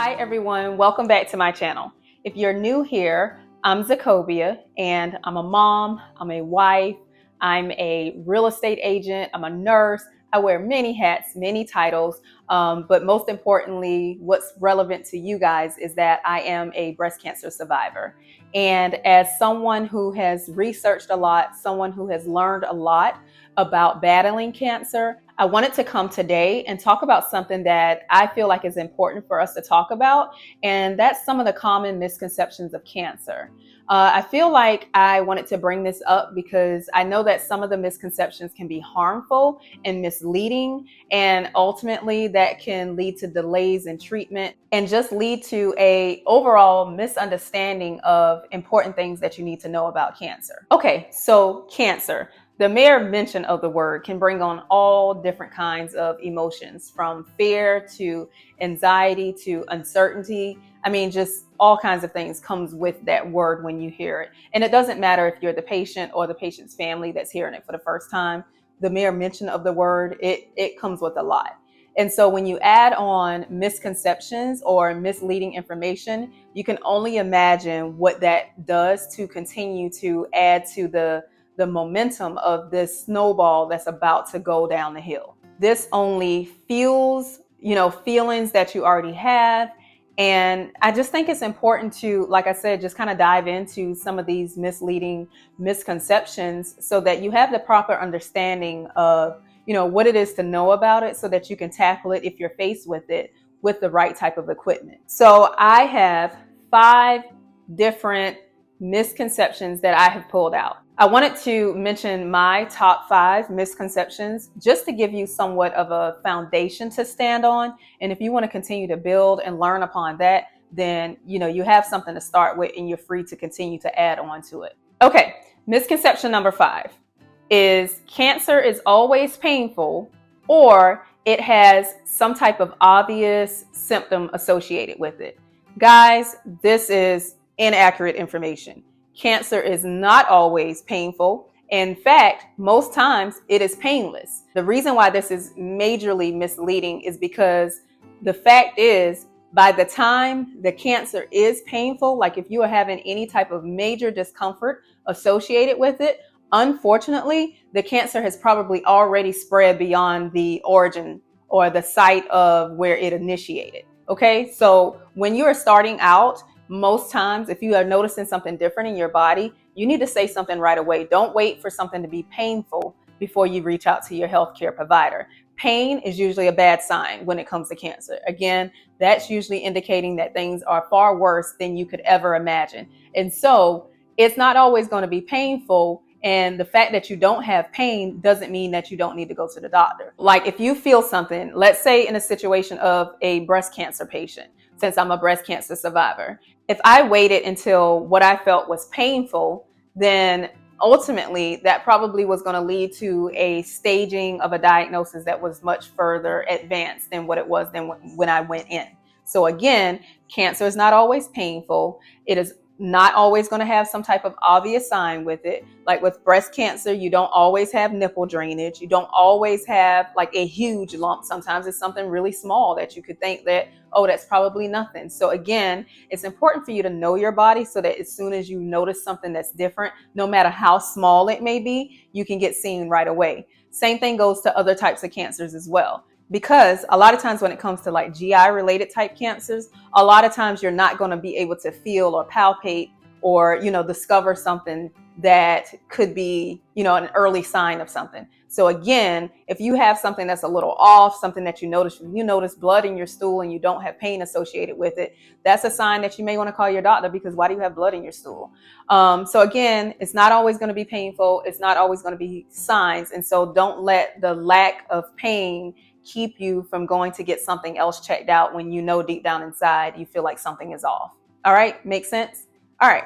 Hi everyone, welcome back to my channel. If you're new here, I'm Zacobia and I'm a mom, I'm a wife, I'm a real estate agent, I'm a nurse. I wear many hats, many titles, but most importantly, what's relevant to you guys is that I am a breast cancer survivor. And as someone who has researched a lot, someone who has learned a lot about battling cancer, I wanted to come today and talk about something that I feel like is important for us to talk about, and that's some of the common misconceptions of cancer. I feel like I wanted to bring this up because I know that some of the misconceptions can be harmful and misleading, and ultimately that can lead to delays in treatment and just lead to an overall misunderstanding of important things that you need to know about cancer. Okay, so cancer. The mere mention of the word can bring on all different kinds of emotions, from fear to anxiety to uncertainty. I mean, just all kinds of things comes with that word when you hear it. And it doesn't matter if you're the patient or the patient's family that's hearing it for the first time. The mere mention of the word, it comes with a lot. And so when you add on misconceptions or misleading information, you can only imagine what that does to continue to add to the momentum of this snowball that's about to go down the hill. This only fuels, feelings that you already have. And I just think it's important to, like I said, just kind of dive into some of these misleading misconceptions so that you have the proper understanding of, what it is to know about it so that you can tackle it if you're faced with it with the right type of equipment. So I have 5 different misconceptions that I have pulled out. I wanted to mention my top 5 misconceptions just to give you somewhat of a foundation to stand on. And if you want to continue to build and learn upon that, then you have something to start with and you're free to continue to add on to it. Okay, misconception number 5 is cancer is always painful, or it has some type of obvious symptom associated with it. Guys, this is inaccurate information. Cancer is not always painful. In fact, most times it is painless. The reason why this is majorly misleading is because the fact is, by the time the cancer is painful, like if you are having any type of major discomfort associated with it, unfortunately, the cancer has probably already spread beyond the origin or the site of where it initiated. Okay, so when you are starting out, most times, if you are noticing something different in your body, you need to say something right away. Don't wait for something to be painful before you reach out to your healthcare provider. Pain is usually a bad sign when it comes to cancer. Again, that's usually indicating that things are far worse than you could ever imagine. And so it's not always going to be painful. And the fact that you don't have pain doesn't mean that you don't need to go to the doctor. Like if you feel something, let's say in a situation of a breast cancer patient, since I'm a breast cancer survivor, if I waited until what I felt was painful, then ultimately that probably was going to lead to a staging of a diagnosis that was much further advanced than what it was than when I went in. So again, cancer is not always painful. It is not always going to have some type of obvious sign with it. Like with breast cancer, you don't always have nipple drainage. You don't always have like a huge lump. Sometimes it's something really small that you could think that, oh, that's probably nothing. So again, it's important for you to know your body so that as soon as you notice something that's different, no matter how small it may be, you can get seen right away. Same thing goes to other types of cancers as well. Because a lot of times when it comes to like GI related type cancers, a lot of times you're not going to be able to feel or palpate or, discover something that could be, an early sign of something. So again, if you have something that's a little off, something that you notice blood in your stool and you don't have pain associated with it, that's a sign that you may want to call your doctor, because why do you have blood in your stool? So again, it's not always going to be painful. It's not always going to be signs. And so don't let the lack of pain keep you from going to get something else checked out when deep down inside you feel like something is off. All right, makes sense? All right.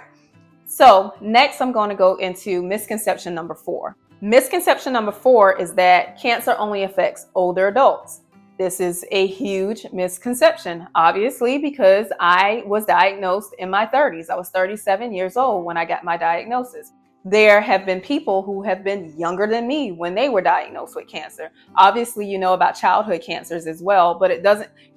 So next I'm going to go into misconception number 4. Misconception number 4 is that cancer only affects older adults. This is a huge misconception, obviously, because I was diagnosed in my 30s. I was 37 years old when I got my diagnosis. There have been people who have been younger than me when they were diagnosed with cancer. Obviously, you know about childhood cancers as well, but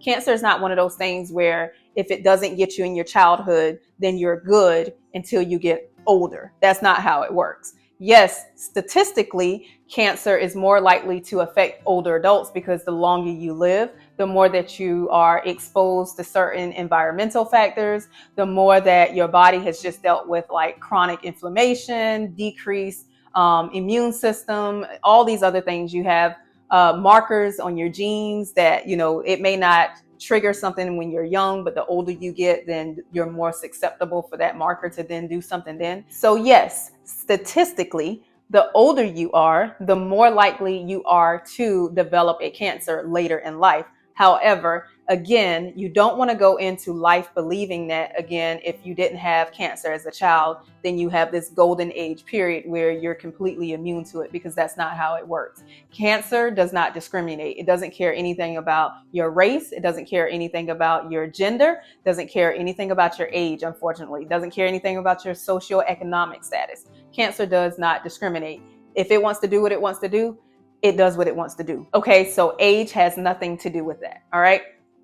cancer is not one of those things where if it doesn't get you in your childhood, then you're good until you get older. That's not how it works. Yes, statistically, cancer is more likely to affect older adults because the longer you live, the more that you are exposed to certain environmental factors, the more that your body has just dealt with like chronic inflammation, decreased immune system, all these other things. You have markers on your genes that, it may not trigger something when you're young, but the older you get, then you're more susceptible for that marker to then do something then. So yes, statistically, the older you are, the more likely you are to develop a cancer later in life. However, again, you don't want to go into life believing that, again, if you didn't have cancer as a child, then you have this golden age period where you're completely immune to it, because that's not how it works. Cancer does not discriminate. It doesn't care anything about your race. It doesn't care anything about your gender. It doesn't care anything about your age, unfortunately. It doesn't care anything about your socioeconomic status. Cancer does not discriminate. If it wants to do what it wants to do, it does what it wants to do. Okay, so age has nothing to do with that. All right,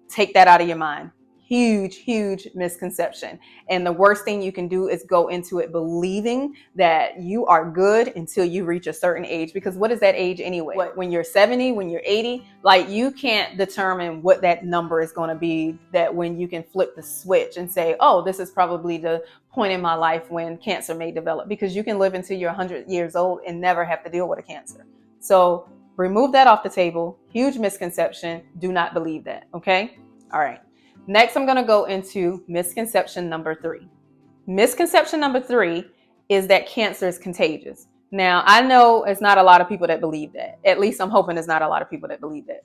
take that out of your mind. Huge, huge misconception. And the worst thing you can do is go into it believing that you are good until you reach a certain age. Because what is that age anyway? When you're 70, when you're 80, like you can't determine what that number is going to be, that when you can flip the switch and say, oh, this is probably the point in my life when cancer may develop, because you can live until you're 100 years old and never have to deal with a cancer. So remove that off the table. Huge misconception. Do not believe that. Okay. All right. Next, I'm going to go into misconception number 3. Misconception number 3 is that cancer is contagious. Now, I know it's not a lot of people that believe that. At least I'm hoping it's not a lot of people that believe that.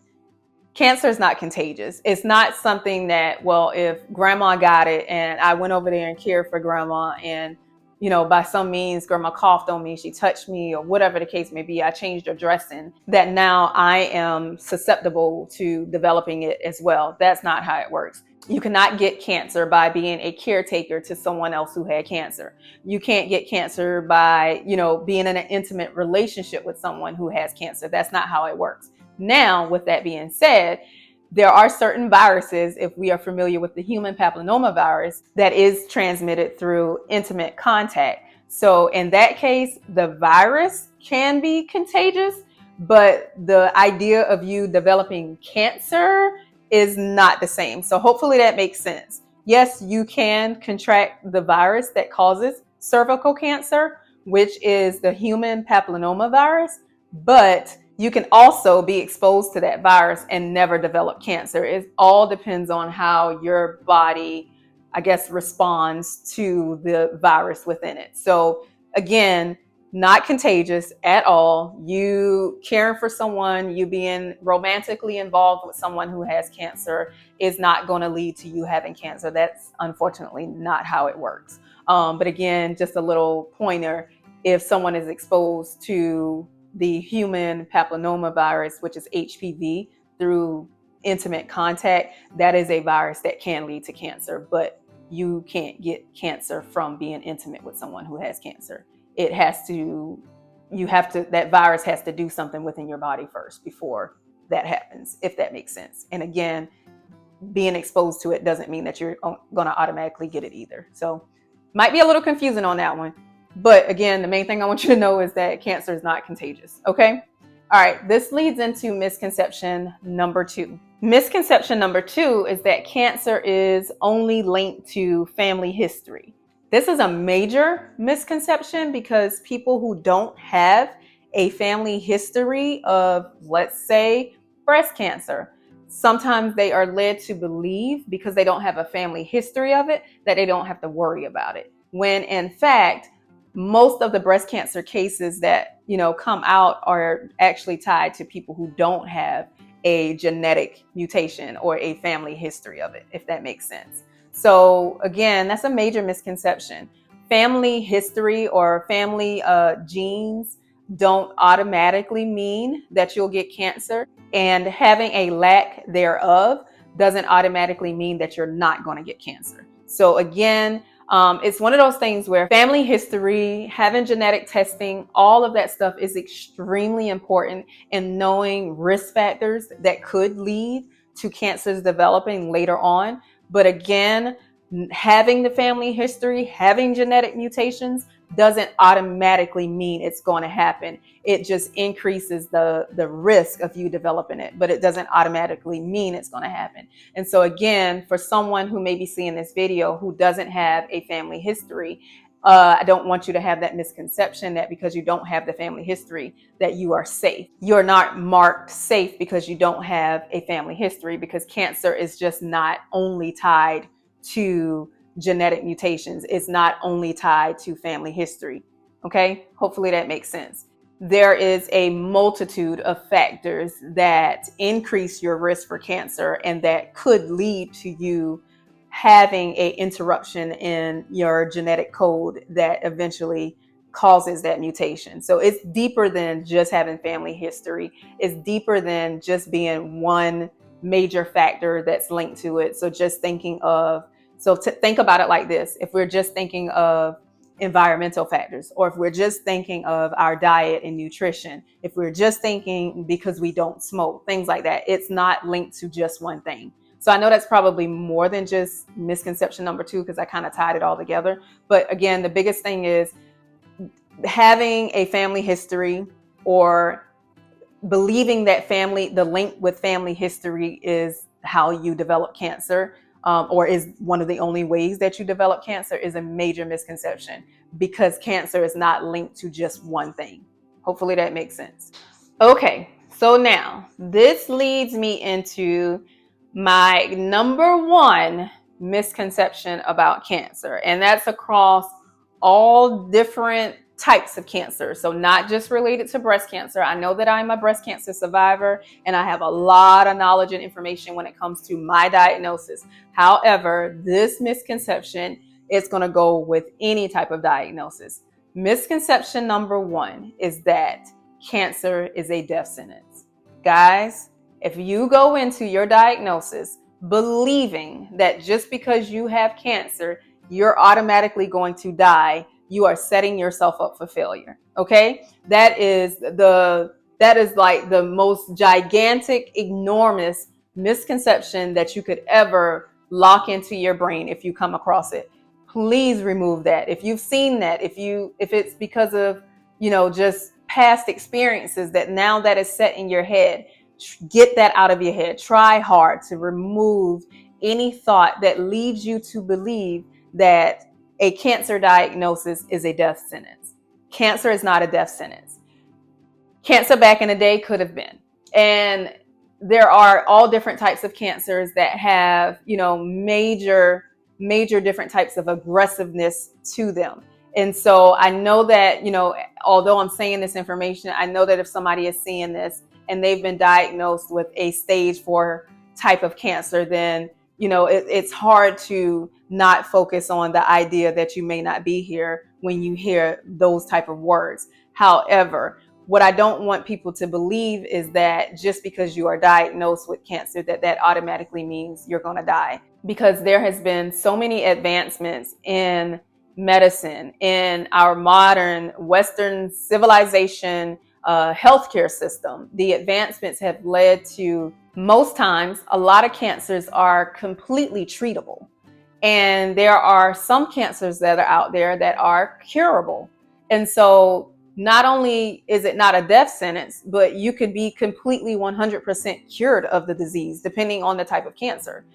Cancer is not contagious. It's not something that, well, if grandma got it and I went over there and cared for grandma and, by some means, grandma coughed on me, she touched me, or whatever the case may be, I changed her dressing, that now I am susceptible to developing it as well. That's not how it works. You cannot get cancer by being a caretaker to someone else who had cancer. You can't get cancer by, being in an intimate relationship with someone who has cancer. That's not how it works. Now, with that being said, there are certain viruses, if we are familiar with the human papillomavirus, that is transmitted through intimate contact. So in that case, the virus can be contagious, but the idea of you developing cancer is not the same. So hopefully that makes sense. Yes, you can contract the virus that causes cervical cancer, which is the human papillomavirus, but you can also be exposed to that virus and never develop cancer. It all depends on how your body, responds to the virus within it. So again, not contagious at all. You caring for someone, you being romantically involved with someone who has cancer is not going to lead to you having cancer. That's unfortunately not how it works. But again, just a little pointer, if someone is exposed to the human papillomavirus, which is HPV, through intimate contact, that is a virus that can lead to cancer, but you can't get cancer from being intimate with someone who has cancer. That virus has to do something within your body first before that happens, if that makes sense. And again, being exposed to it doesn't mean that you're going to automatically get it either. So might be a little confusing on that one. But again, the main thing I want you to know is that cancer is not contagious. Okay. All right. This leads into misconception number 2. Misconception number 2 is that cancer is only linked to family history. This is a major misconception because people who don't have a family history of, let's say, breast cancer, sometimes they are led to believe, because they don't have a family history of it, that they don't have to worry about it. When in fact, most of the breast cancer cases that, come out are actually tied to people who don't have a genetic mutation or a family history of it, if that makes sense. So again, that's a major misconception. Family history or family genes don't automatically mean that you'll get cancer, and having a lack thereof doesn't automatically mean that you're not going to get cancer. So again, it's one of those things where family history, having genetic testing, all of that stuff is extremely important, and knowing risk factors that could lead to cancers developing later on. But again, having the family history, having genetic mutations doesn't automatically mean it's going to happen. It just increases the risk of you developing it, but it doesn't automatically mean it's going to happen. And so again, for someone who may be seeing this video who doesn't have a family history, I don't want you to have that misconception that because you don't have the family history that you are safe. You're not marked safe because you don't have a family history, because cancer is just not only tied to genetic mutations. It's not only tied to family history. Okay, hopefully that makes sense. There is a multitude of factors that increase your risk for cancer and that could lead to you having a interruption in your genetic code that eventually causes that mutation. So it's deeper than just having family history. It's deeper than just being one major factor that's linked to it. So just thinking of, so to think about it like this, if we're just thinking of environmental factors, or if we're just thinking of our diet and nutrition, if we're just thinking because we don't smoke, things like that, it's not linked to just one thing. So I know that's probably more than just misconception number 2, because I kind of tied it all together. But again, the biggest thing is having a family history, or believing that the link with family history is how you develop cancer, or is one of the only ways that you develop cancer, is a major misconception, because cancer is not linked to just one thing. Hopefully that makes sense. Okay, so now this leads me into my number 1 misconception about cancer, and that's across all different types of cancer. So not just related to breast cancer. I know that I'm a breast cancer survivor and I have a lot of knowledge and information when it comes to my diagnosis. However, this misconception is going to go with any type of diagnosis. Misconception number 1 is that cancer is a death sentence. Guys, if you go into your diagnosis believing that just because you have cancer, you're automatically going to die, you are setting yourself up for failure. Okay? That is like the most gigantic, enormous misconception that you could ever lock into your brain if you come across it. Please remove that. If you've seen that, if it's because of, just past experiences that now that is set in your head, get that out of your head. Try hard to remove any thought that leads you to believe that a cancer diagnosis is a death sentence. Cancer is not a death sentence. Cancer back in the day could have been. And there are all different types of cancers that have, major different types of aggressiveness to them. And so I know that, although I'm saying this information, I know that if somebody is seeing this and they've been diagnosed with a stage 4 type of cancer, then, it's hard to not focus on the idea that you may not be here when you hear those type of words. However, what I don't want people to believe is that just because you are diagnosed with cancer, that automatically means you're going to die. Because there has been so many advancements in medicine, in our modern Western civilization, healthcare system. The advancements have led to, most times, a lot of cancers are completely treatable. And there are some cancers that are out there that are curable. And so not only is it not a death sentence, but you could be completely 100% cured of the disease, depending on the type of cancer,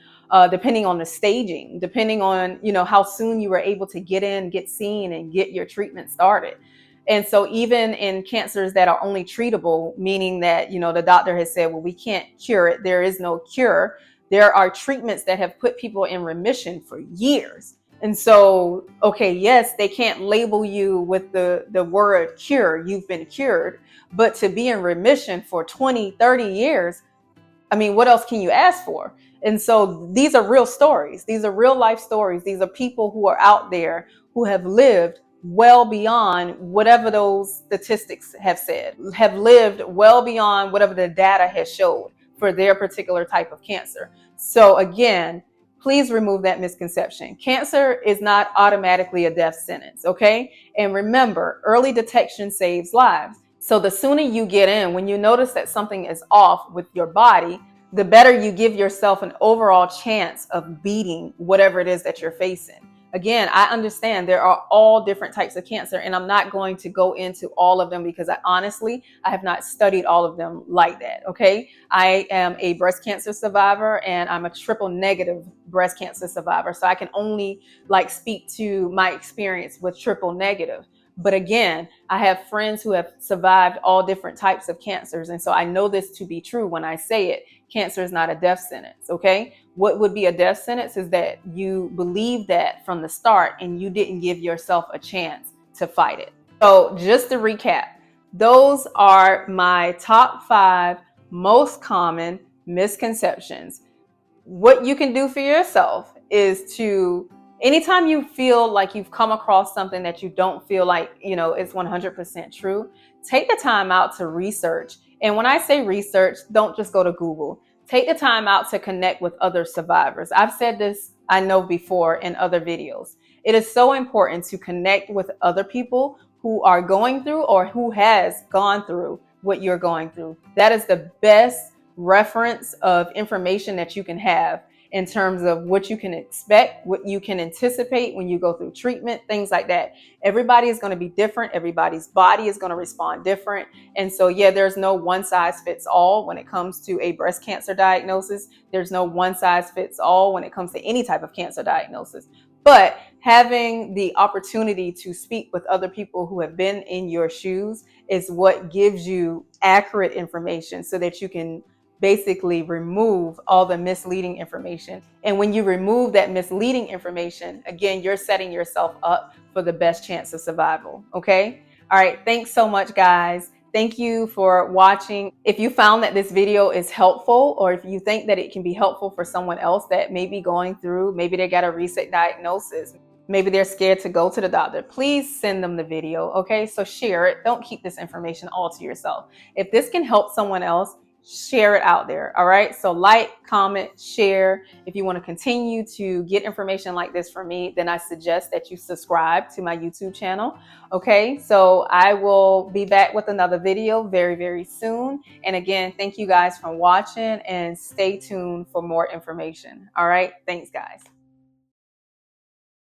depending on the staging, depending on, how soon you were able to get in, get seen, and get your treatment started. And so even in cancers that are only treatable, meaning that, the doctor has said, well, we can't cure it, there is no cure, there are treatments that have put people in remission for years. And so, okay, yes, they can't label you with the word cure, you've been cured, but to be in remission for 20, 30 years, I mean, what else can you ask for? And so these are real stories. These are real life stories. These are people who are out there who have lived well beyond whatever those statistics have said, have lived well beyond whatever the data has showed for their particular type of cancer. So again, please remove that misconception. Cancer is not automatically a death sentence, okay? And remember, early detection saves lives. So the sooner you get in, when you notice that something is off with your body, the better you give yourself an overall chance of beating whatever it is that you're facing. Again, I understand there are all different types of cancer, and I'm not going to go into all of them because I have not studied all of them like that. Okay. I am a breast cancer survivor, and I'm a triple negative breast cancer survivor. So I can only speak to my experience with triple negative. But again, I have friends who have survived all different types of cancers. And so I know this to be true when I say it. Cancer is not a death sentence. Okay. What would be a death sentence is that you believe that from the start and you didn't give yourself a chance to fight it. So just to recap, those are my top 5 most common misconceptions. What you can do for yourself is to, anytime you feel like you've come across something that you don't feel like, it's 100% true, take the time out to research. And when I say research, don't just go to Google. Take the time out to connect with other survivors. I've said this, I know, before in other videos. It is so important to connect with other people who are going through or who has gone through what you're going through. That is the best reference of information that you can have in terms of what you can expect, what you can anticipate when you go through treatment, things like that. Everybody is going to be different. Everybody's body is going to respond different. And so, yeah, there's no one size fits all when it comes to a breast cancer diagnosis. There's no one size fits all when it comes to any type of cancer diagnosis. But having the opportunity to speak with other people who have been in your shoes is what gives you accurate information so that you can basically remove all the misleading information. And when you remove that misleading information, again, you're setting yourself up for the best chance of survival. Okay. All right. Thanks so much, guys. Thank you for watching. If you found that this video is helpful, or if you think that it can be helpful for someone else that may be going through, maybe they got a recent diagnosis, maybe they're scared to go to the doctor, please send them the video. Okay. So share it. Don't keep this information all to yourself. If this can help someone else, share it out there. All right. So comment, share. If you want to continue to get information like this from me, then I suggest that you subscribe to my YouTube channel. Okay. So I will be back with another video very, very soon. And again, thank you guys for watching, and stay tuned for more information. All right. Thanks, guys.